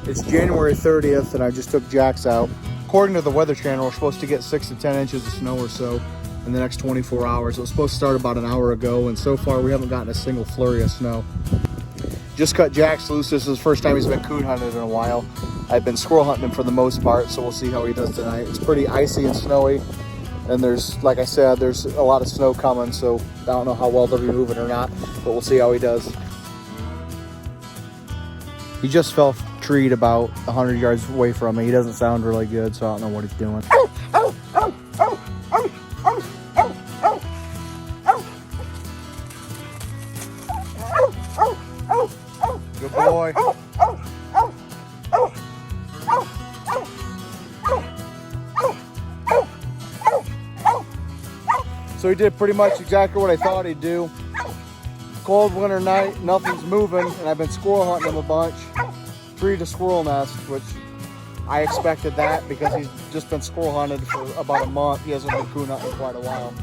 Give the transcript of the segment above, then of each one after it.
It's January 30th and I just took Jax out. According to the Weather Channel, we're supposed to get 6 to 10 inches of snow or so in the next 24 hours. It was supposed to start about an hour ago, and so far we haven't gotten a single flurry of snow. Just cut Jax loose. This is the first time he's been coon hunted in a while. I've been squirrel hunting him for the most part, so we'll see how he does tonight. It's pretty icy and snowy, and there's, like I said, there's a lot of snow coming, so I don't know how well they'll be moving or not, but we'll see how he does. He just fell treed about 100 yards away from me. He doesn't sound really good, so I don't know what he's doing. Good boy. So he did pretty much exactly what I thought he'd do. Cold winter night, nothing's moving, and I've been squirrel hunting him a bunch. Treed a squirrel nest, which I expected that because he's just been squirrel hunted for about a month. He hasn't been coon hunting in quite a while.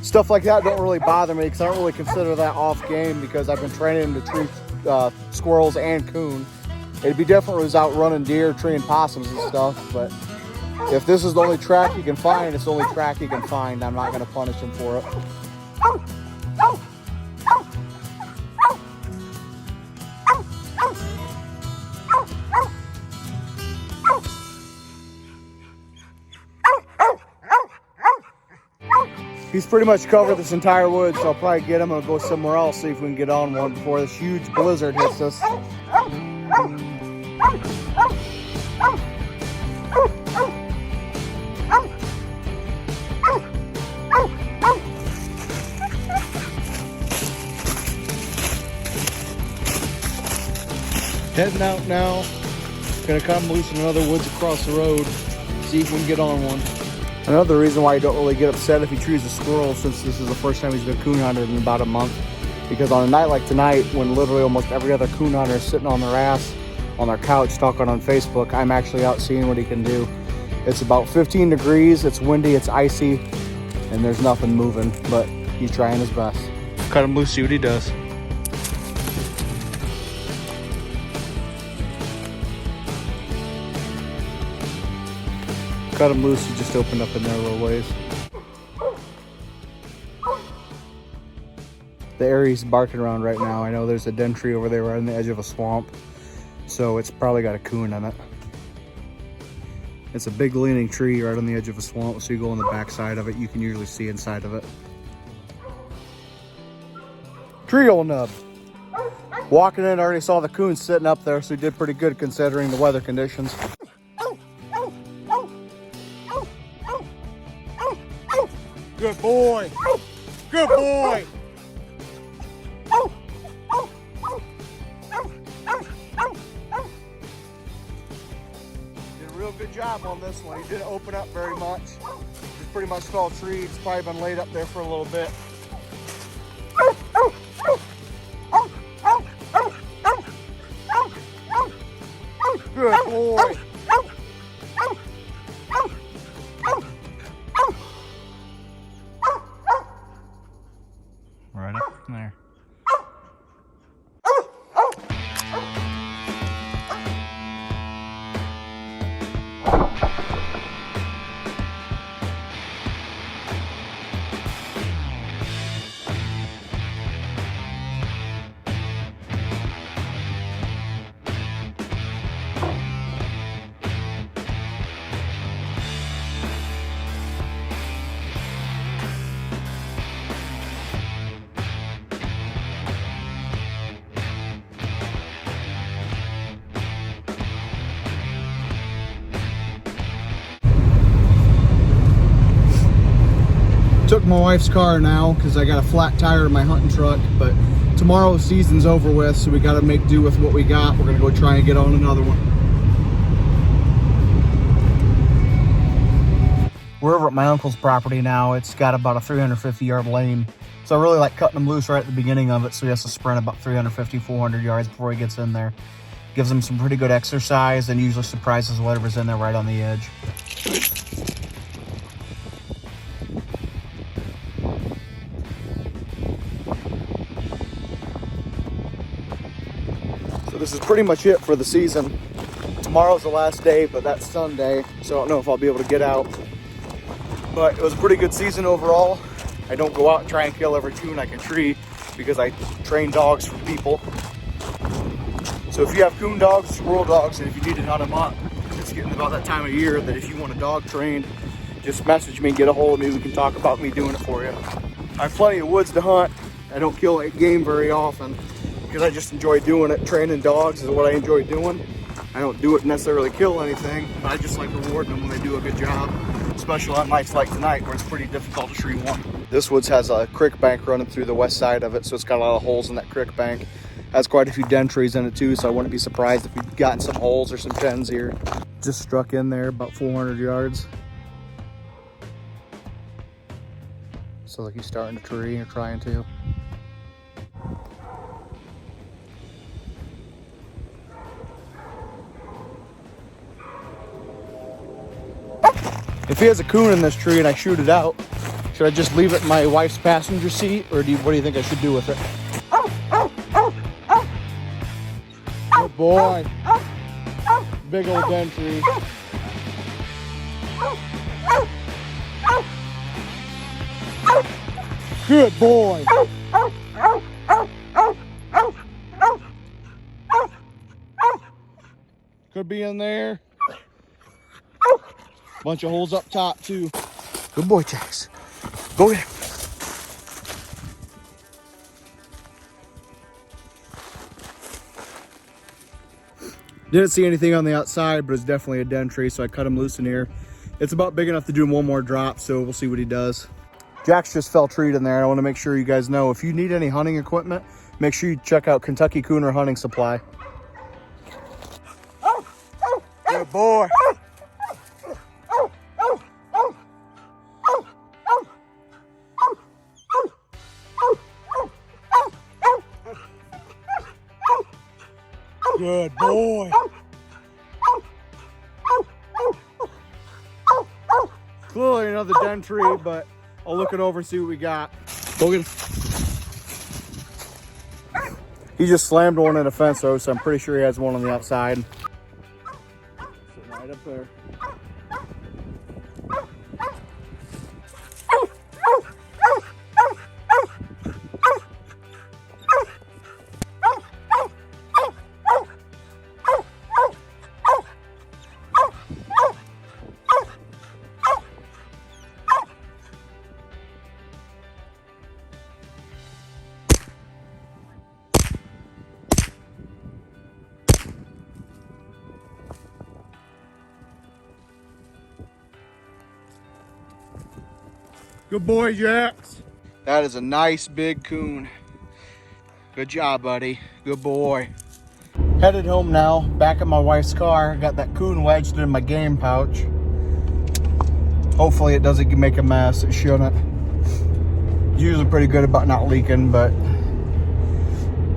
Stuff like that don't really bother me because I don't really consider that off game because I've been training him to tree squirrels and coon. It'd be different if he was out running deer, treeing possums and stuff, but if this is the only track he can find, it's the only track he can find. I'm not going to punish him for it. He's pretty much covered this entire woods, so I'll probably get him and go somewhere else, see if we can get on one before this huge blizzard hits us. Heading out now. Gonna come loose in another woods across the road, see if we can get on one. Another reason why I don't really get upset if he trees a squirrel, since this is the first time he's been coon hunted in about a month. Because on a night like tonight, when literally almost every other coon hunter is sitting on their ass on their couch talking on Facebook, I'm actually out seeing what he can do. It's about 15 degrees, it's windy, it's icy, and there's nothing moving, but he's trying his best. Cut him loose, see what he does. Cut him loose, he just opened up in there a little ways. The area he's barking around right now, I know there's a den tree over there right on the edge of a swamp, so it's probably got a coon in it. It's a big leaning tree right on the edge of a swamp, so you go on the back side of it, you can usually see inside of it. Tree old nub. Walking in, I already saw the coon sitting up there, so he did pretty good considering the weather conditions. Good boy. Good boy. Did a real good job on this one. He didn't open up very much. Just pretty much fell tree. It's probably been laid up there for a little bit. Good boy. Right up there. Took my wife's car now because I got a flat tire in my hunting truck, but tomorrow's season's over with, so we got to make do with what we got. We're gonna go try and get on another one. We're over at my uncle's property now. It's got about a 350-yard lane, so I really like cutting him loose right at the beginning of it, so he has to sprint about 350, 400 yards before he gets in there. Gives him some pretty good exercise and usually surprises whatever's in there right on the edge. this is pretty much it for the season. Tomorrow's the last day, but that's Sunday, so I don't know if I'll be able to get out. But it was a pretty good season overall. I don't go out and try and kill every coon I can tree because I train dogs for people. So if you have coon dogs, squirrel dogs, and if you need to hunt them up, it's getting about that time of year that if you want a dog trained, just message me and get a hold of me. We can talk about me doing it for you. I have plenty of woods to hunt. I don't kill game very often because I just enjoy doing it. Training dogs is what I enjoy doing. I don't do it necessarily kill anything, but I just like rewarding them when they do a good job, especially on nights like tonight where it's pretty difficult to tree one. This woods has a creek bank running through the west side of it, so it's got a lot of holes in that creek bank. Has quite a few den trees in it too, so I wouldn't be surprised if we've gotten some holes or some dens here. Just struck in there about 400 yards. So like he's starting to tree or trying to. If he has a coon in this tree and I shoot it out, should I just leave it in my wife's passenger seat, or what do you think I should do with it? Good boy. Big old den tree. Good boy. Could be in there. Bunch of holes up top too. Good boy, Jax. Go get him. Didn't see anything on the outside, but it's definitely a den tree, so I cut him loose in here. It's about big enough to do one more drop, so we'll see what he does. Jax just fell treed in there. I want to make sure you guys know, if you need any hunting equipment, make sure you check out Kentucky Cooner Hunting Supply. Good boy. Good boy. Clearly another den tree, but I'll look it over and see what we got. Go get him. He just slammed one in a fence though, so I'm pretty sure he has one on the outside. Sitting right up there. Good boy, Jax. That is a nice big coon. Good job, buddy. Good boy. Headed home now, back in my wife's car. Got that coon wedged in my game pouch. Hopefully it doesn't make a mess. It shouldn't. It's usually pretty good about not leaking, but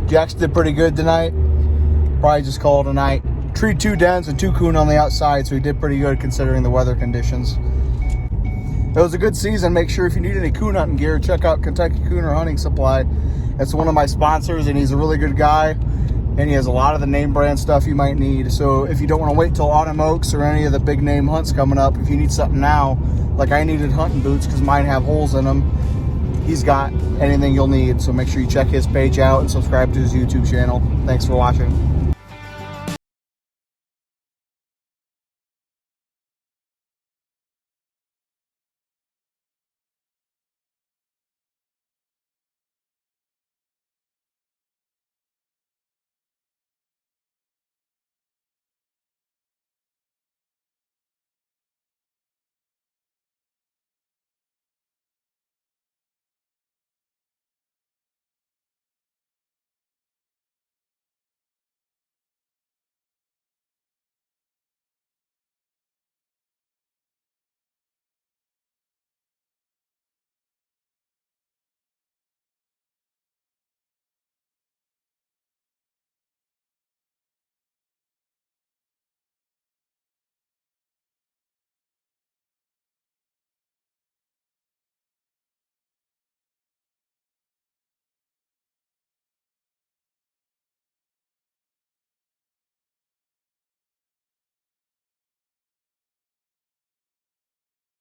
Jax did pretty good tonight. Probably just call it a night. Treed 2 dens and 2 coon on the outside, so he did pretty good considering the weather conditions. It was a good season. Make sure if you need any coon hunting gear, check out Kentucky Cooner Hunting Supply. That's one of my sponsors, and he's a really good guy, and he has a lot of the name brand stuff you might need. So if you don't want to wait till autumn oaks or any of the big name hunts coming up, if you need something now, like I needed hunting boots because mine have holes in them, he's got anything you'll need. So make sure you check his page out and subscribe to his YouTube channel. Thanks for watching.